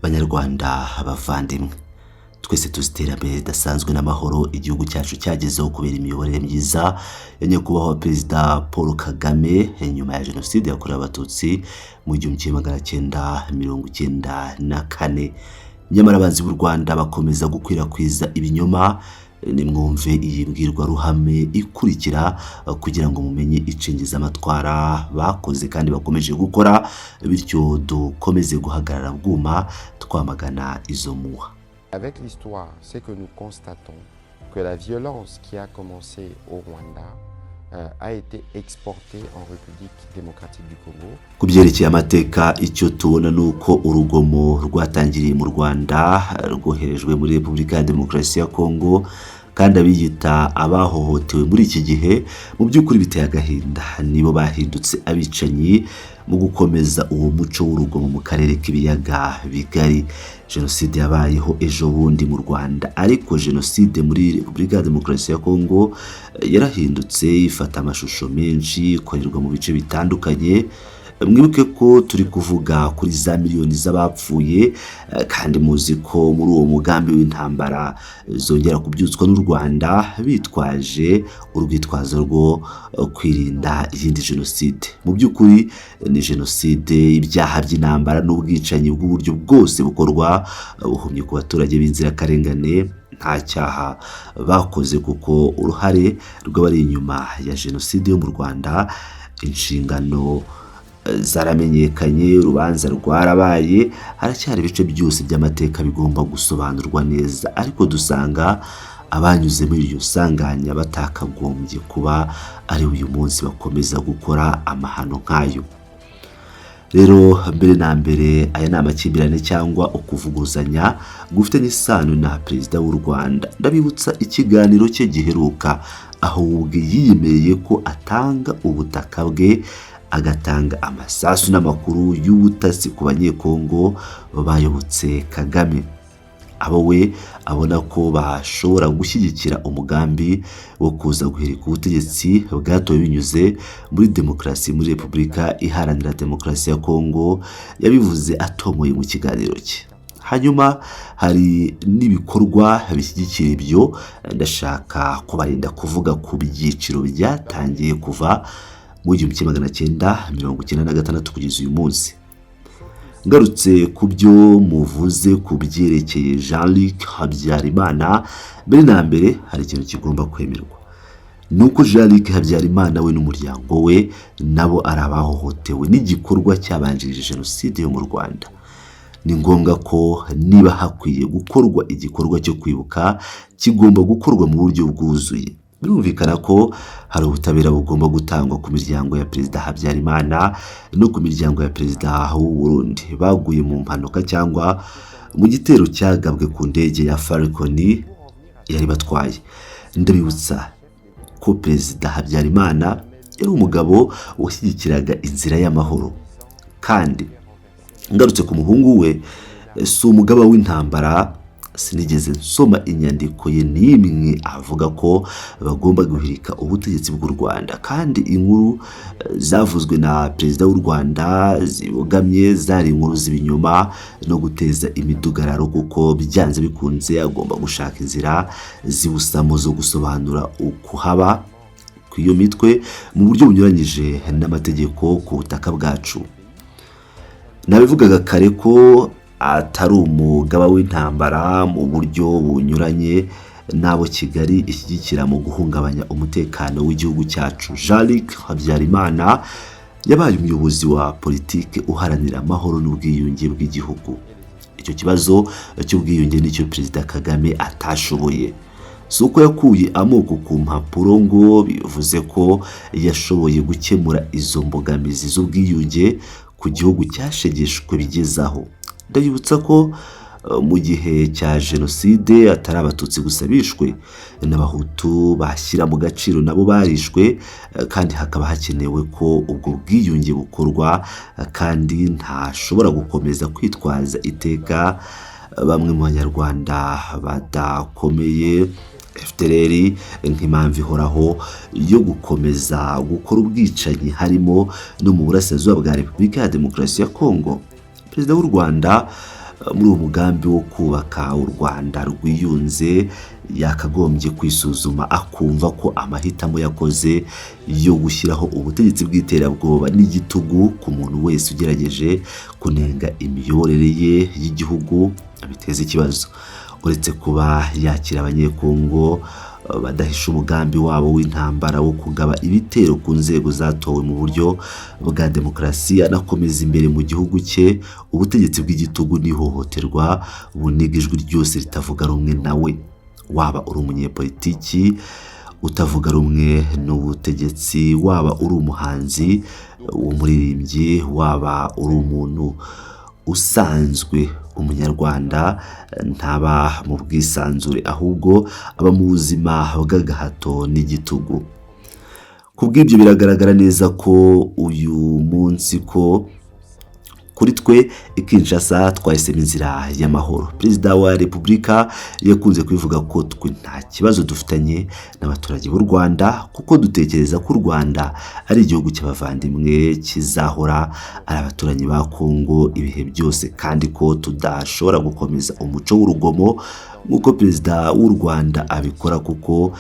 Banyarwanda bavandimwe, twese tuziterambere ridasanzwe n'amahoro igihugu cyacu cyagezeho kubera imiyoborere myiza ya nyakubahwa Perezida Paul Kagame nyuma ya Jenoside yakorewe Abatutsi mu 1994. Nyamara abanzi b'u Rwanda bakomeza gukwirakwiza ibinyoma. Nimwumve iyi mbwirwaruhame ikurikira kugira ngo mumenye icengeza amatwara bakoze kandi bakomeje gukora, bityo dukomeze guhagarara bwuma twamagana izo muha. Avec l'histoire, c'est que nous constatons que la violence qui a commencé au Rwanda a été exportée en République démocratique du Congo. Kubyerekeye amateka, icyo tubona nuko urugomo rwatangiriye mu Rwanda rwoherejwe muri Repubulika ya Demokarasi ya Kongo, kandi abiyita abahohotewe muri iki gihe mu by'ukuri biteye agahinda nibo bahindutse abicanyi mu gukomeza uwo muco w'urugomo mu karere k'ibiyaga bigari. Jenoside yabayeho ejo bundi mu Rwanda, ariko jenoside muri Repubulika ya Demokarasi ya Kongo yarahindutse ifata amashusho menshi ikorerwa mu bice bitandukanye. Mwibuke ko turi kuvuga kuri za miliyoni z'abapfuye, kandi muzi ko muri uwo mugambi w'intambara zongera kubyutswa n'u Rwanda bitwaje urwitwazo rwo kwirinda iyindi jenoside. Mu by'ukuri ni jenoside, ibyaha by'intambara n'ubwicanyi bw'uburyo bwose bukorwa buhumye ku baturage b'inzirakarengane. Nta cyaha bakoze kuko uruhare rw'abari inyuma ya jenoside yo mu Rwanda, inshingano zaramenyekanye, urubanza rwarabaye. Haracyari ibice byose by'amateka bigomba gusobanurwa neza, ariko dusanga abanyuze muri iryo sanganya batakagombye kuba ari uyu munsi bakomeza gukora amahano nk'ayo. Rero mbere na mbere, aya ni amakimbirane cyangwa ukuvuguzanya gufitanye isano na Perezida w'u Rwanda. Ndabibutsa ikiganiro cye giheruka aho ubwe yiyemereye ko atanga ubutaka bwe, agatanga amasasu n'amakuru y'ubutasi ku banyekongo bayobotse Kagame. Abo we abona ko bashobora gushyigikira umugambi wo kuza guhirika ubutegetsi bwatowe binyuze muri demokarasi muri Repubulika Iharanira Demokarasi ya Kongo. Yabivuze atomoye mu kiganiro cye. Hanyuma hari n'ibikorwa bishyigikira ibyo. Ndashaka kubarinda kuvuga ku byiciro byatangiye kuva mu 1996 kugeza uyu munsi. Ngarutse ku byo muvuze ku byerekeye Jean-Luc Habyarimana, mbere na mbere hari ikintu kigomba kwemerwa, nuko Jean-Luc Habyarimana we n'umuryango we nabo ari abahohotewe n'igikorwa cyabanjirije jenoside yo mu Rwanda. Ni ngombwa ko niba hakwiye gukorwa igikorwa cyo kwibuka, kigomba gukorwa mu buryo bwuzuye. Birumvikana ko hari ubutabera bugomba gutangwa ku miryango ya Perezida Habyarimana no ku miryango ya Perezida w'u Burundi baguye mu mpanuka cyangwa mu gitero cyagabwe ku ndege ya Falcon yari batwaye. Ndabibutsa ko Perezida Habyarimana yari umugabo washyigikiraga inzira y'amahoro, kandi ngarutse ku muhungu we, si umugaba w'intambara. Sinigeze nsoma inyandiko ye n'imwe avuga ko bagomba guhirika ubutegetsi bw'u Rwanda, kandi inkuru zavuzwe na Perezida w'u Rwanda zibogamye zari inkuru z'ibinyoma no guteza imidugararo, kuko byanze bikunze agomba gushaka inzira zibusamo zo gusobanura ukuhaba kw'iyo mitwe mu buryo bunyuranyije n'amategeko ku butaka bwacu. Nabivugaga kare ko atari umugaba w'intambara mu buryo bunyuranye n'abo Kigali ishyigikira mu guhungabanya umutekano w'igihugu cyacu. Jean-Luc Habyarimana yabaye umuyobozi wa politike uharanira amahoro n'ubwiyunge bw'igihugu. Icyo kibazo cy'ubwiyunge nicyo Perezida Kagame atashoboye. Si uko yakuye amoko ku mpapuro ngo bivuze ko yashoboye gukemura izo mbogamizi z'ubwiyunge ku gihugu cyashegeshwe bigezaho. Ndabibutsa ko mu gihe cya jenoside atari Abatutsi gusa bishwe, n'Abahutu bashyira mu gaciro nabo barishwe, kandi hakaba hakenewe ko ubwo bwiyunge bukorwa, kandi ntashobora gukomeza kwitwaza iteka bamwe mu Banyarwanda badakomeye FDLR nk'impamvu ihoraho yo gukomeza gukora ubwicanyi, harimo no mu burasirazuba bwa Repubulika ya Demokarasi ya Kongo. Perezida w'u Rwanda muri uwo mugambi wo kubaka u Rwanda rwiyunze yakagombye kwisuzuma akumva ko amahitamo yakoze yo gushyiraho ubutegetsi bw'iterabwoba n'igitugu ku muntu wese ugerageje kunenga imiyoborere ye y'igihugu biteza ikibazo. Uretse kuba yakira abanyekongo badahisha umugambi wabo w'intambara wo kugaba ibitero ku nzego zatowe mu buryo bwa demokarasi, anakomeza imbere mu gihugu cye ubutegetsi bw'igitugu n'ihohoterwa buniga ijwi ryose ritavuga rumwe nawe, waba uri umunyepolitiki utavuga rumwe n'ubutegetsi, waba uri umuhanzi, umuririmbyi, waba uri umuntu usanzwe. Umunyarwanda ntaba mu bwisanzure ahubwo aba mu buzima bw'agahato n'igitugu. Kubw'ibyo biragaragara neza ko uyu munsi ko kuri twe Kinshasa twahisemo inzira y'amahoro. Perezida wa Repubulika yakunze kubivuga ko twe nta kibazo dufitanye n'abaturage b'u Rwanda, kuko dutekereza ko u Rwanda ari igihugu cy'abavandimwe kizahora ari abaturanyi ba Kongo ibihe byose, kandi ko tudashobora gukomeza umuco w'urugomo nk'uko perezida w'u Rwanda abikora, kuko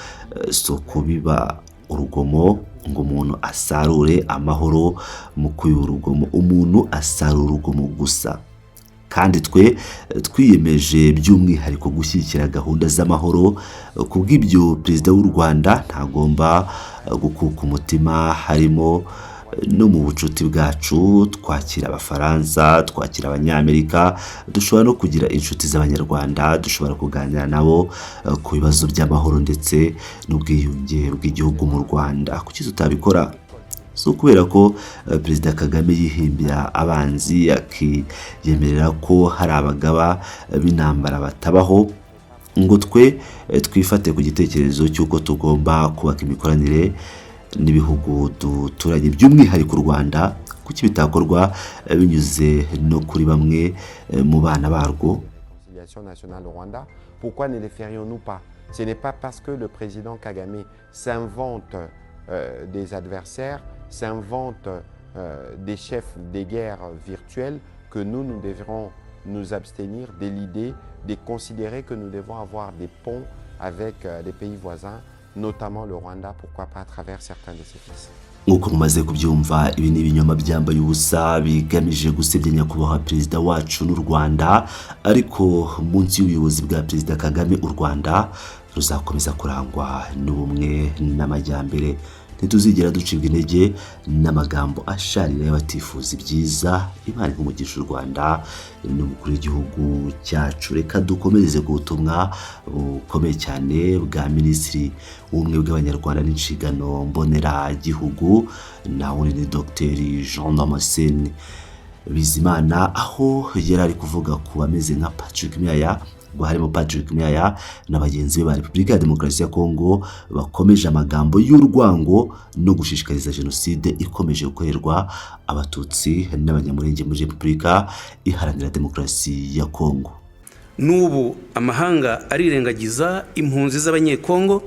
so kubiba urugomo ngo umuntu asarure amahoro mu kubiba urugomo, umuntu asarura urugomo gusa. Kandi twe twiyemeje by'umwihariko gushyigikira gahunda z'amahoro. Kubw'ibyo perezida w'u Rwanda ntagomba gukuka umutima, harimo no mu bucuti bwacu twakira Abafaransa, twakira Abanyamerika, dushobora no kugira inshuti z'Abanyarwanda, dushobora kuganira nabo ku bibazo by'amahoro ndetse n'ubwiyunge bw'igihugu mu Rwanda. Kuki tutabikora? So kubera ko Perezida Kagame yihimbira abanzi, akiyemerera ko hari abagaba b'intambara batabaho, ngo twe twifate ku gitekerezo cy'uko tugomba kubaka imikoranire n'ibihugu duturanye by'umwihariko u Rwanda. Kuki bitakorwa binyuze no kuri bamwe mu bana barwo? Nationale au Rwanda, pourquoi ne les ferions-nous pas? Ce n'est pas parce que le président Kagame s'invente des adversaires, s'invente des chefs des guerres virtuelles que nous devrons nous abstenir de l'idée de considérer que nous devons avoir des ponts avec des pays voisins, notamment le Rwanda, pourquoi pas à travers certains de ses fils. Nk'uko mumaze kubyumva, ibi ni ibinyoma byambaye ubusa bigamije gusebya nyakubahwa perezida wacu n'u Rwanda, ariko munsi y'ubuyobozi bwa perezida Kagame u Rwanda ruzakomeza kurangwa n'ubumwe n'amajyambere. Ntituzigera ducibwa intege n'amagambo asharira y'abatifuza ibyiza. Imana umugisha u Rwanda n'umukuru w'igihugu cyacu. Reka dukomereze ku butumwa bukomeye cyane bwa Minisitiri w'Ubumwe bw'Abanyarwanda n'Inshingano Mboneragihugu, nawe ni Dr Jean Damascene Bizimana, aho yari ari kuvuga ku bameze nka Patrick Muyaya, ngo harimo Patrick Muyaya na bagenzi be ba Repubulika ya Demokarasi ya Kongo bakomeje amagambo y'urwango no gushishikariza jenoside ikomeje gukorerwa abatutsi n'abanyamurenge muri Repubulika Iharanira Demokarasi ya Kongo. N'ubu amahanga arirengagiza impunzi z'abanyekongo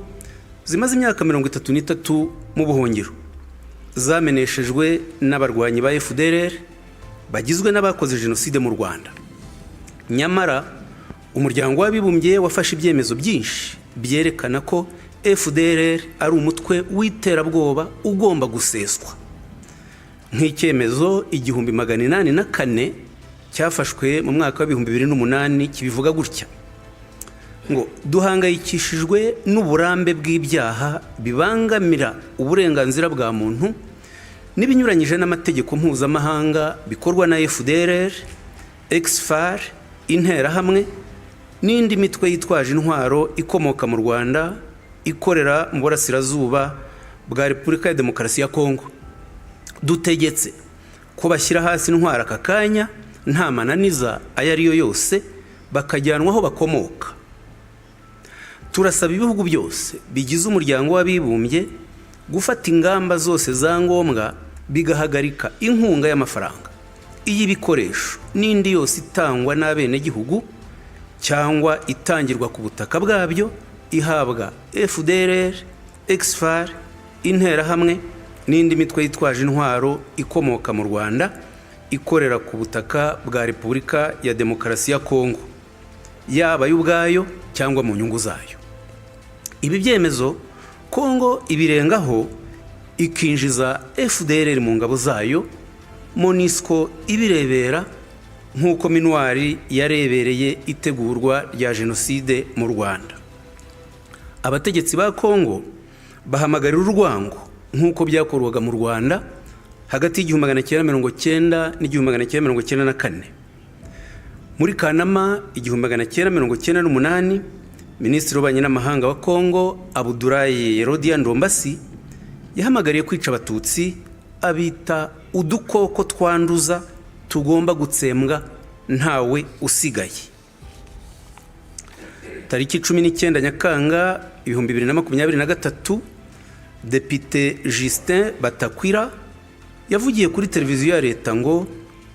zimaze imyaka 33 mu buhungiro, zameneshejwe n'abarwanyi ba FDLR bagizwe n'abakoze jenoside mu Rwanda. Nyamara umuryango w'abibumbye wafashe ibyemezo byinshi byerekana ko FDLR ari umutwe w'iterabwoba ugomba guseswa. Nk'icyemezo 1804 cyafashwe mu mwaka wa 2008 kibivuga gutya ngo duhangayikishijwe n'uburambe bw'ibyaha bibangamira uburenganzira bwa muntu n'ibinyuranyije n'amategeko mpuzamahanga bikorwa na FDLR, Exfar, Interahamwe n'indi mitwe yitwaje intwaro ikomoka mu Rwanda ikorera mu burasirazuba bwa Repubulika ya Demokarasi ya Kongo. Dutegetse ko bashyira hasi intwaro aka kanya nta mananiza ayariyo yose, bakajyanwa aho bakomoka. Turasaba ibihugu byose bigize umuryango w'abibumbye gufata ingamba zose za ngombwa bigahagarika inkunga y'amafaranga, iy'ibikoresho n'indi yose itangwa n'abenegihugu cyangwa itangirwa ku butaka bwabyo ihabwa FDLR, Exfar, Interahamwe n'indi mitwe yitwaje intwaro ikomoka mu Rwanda ikorera ku butaka bwa Repubulika ya Demokarasi ya Kongo, yaba yo ubwayo cyangwa mu nyungu zayo. Ibi byemezo Kongo ibirengaho ikinjiza FDLR mu ngabo zayo, MONUSCO ibirebera nk'uko minuari yarebereye itegurwa rya jenoside mu Rwanda. Abategetsi ba Kongo bahamagarira urwango nk'uko byakorwaga mu Rwanda hagati y'1990 n'1994. Muri Kanama 1998, Minisitiri w'Ububanyi n'Amahanga wa Kongo Abdoulaye Rodian Ndombasi yahamagariye kwica abatutsi, abita udukoko twanduza tugomba gutsembwa ntawe usigaye. Tariki 19 Nyakanga 2023, Depite Justin Batakwira yavugiye kuri televiziyo ya leta ngo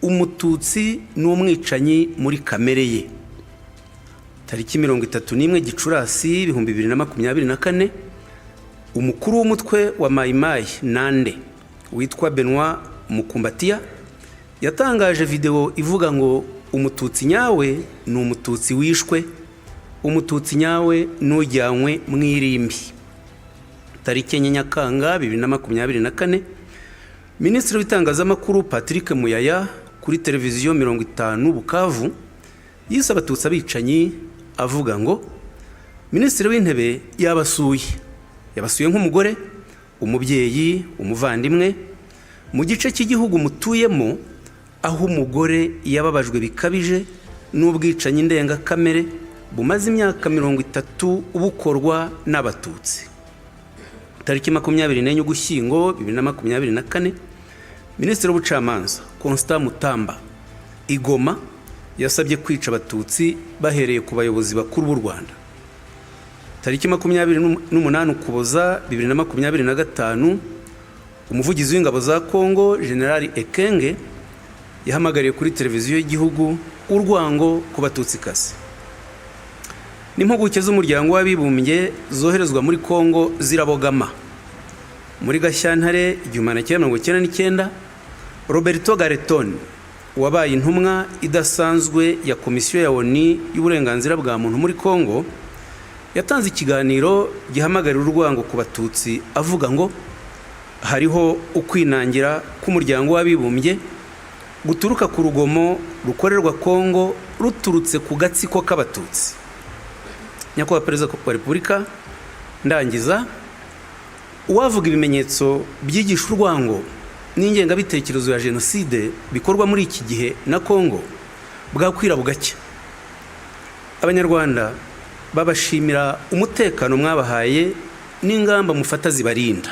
umututsi n'umwicanyi muri kamere ye. Tariki 31 Gicurasi 2024, umukuru w'umutwe wa Maimai Nande witwa Benoit Mukumbatia yatangaje video ivuga ngo umututsi nyawe ni umututsi wishwe, umututsi nyawe n'ujyanywe mwirimbi. Tariki ya Nyakanga 2024, Minisitiri w'itangazamakuru Patrick Muyaya kuri televiziyo 50 Bukavu yise abatutsi abicanyi, avuga ngo Minisitiri w'Intebe yabasuye nk'umugore, umubyeyi, umuvandimwe mu gice cy'igihugu mutuyemo aho umugore yababajwe bikabije n'ubwicanyi ndengakamere bumaze imyaka 30 bukorwa n'abatutsi. Tariki 24 Ugushyingo 2024, Minisitiri w'Ubucamanza Constant Mutamba Igoma yasabye kwica abatutsi bahereye ku bayobozi bakuru b'u Rwanda. Tariki 28 Ukuboza 2025, umuvugizi w'ingabo za Kongo General Ekenge yahamagariye kuri televiziyo y'igihugu urwango ku batutsikazi. N'impuguke z'umuryango w'abibumbye zoherezwa muri Kongo zirabogama. Muri Gashyantare 1999, Roberto Gareton wabaye intumwa idasanzwe ya Komisiyo ya ONU y'uburenganzira bwa muntu muri Kongo yatanze ikiganiro gihamagarira urwango ku batutsi, avuga ngo hariho ukwinangira k'umuryango w'abibumbye guturuka ku rugomo rukorerwa Kongo ruturutse ku gatsiko k'abatutsi. Nyakubahwa Perezida wa Repubulika, ndangiza, uwavuga ibimenyetso byigisha urwango n'ingengabitekerezo ya jenoside bikorwa muri iki gihe na Kongo bwakwira bugacya. Abanyarwanda babashimira umutekano mwabahaye n'ingamba mufata zibarinda.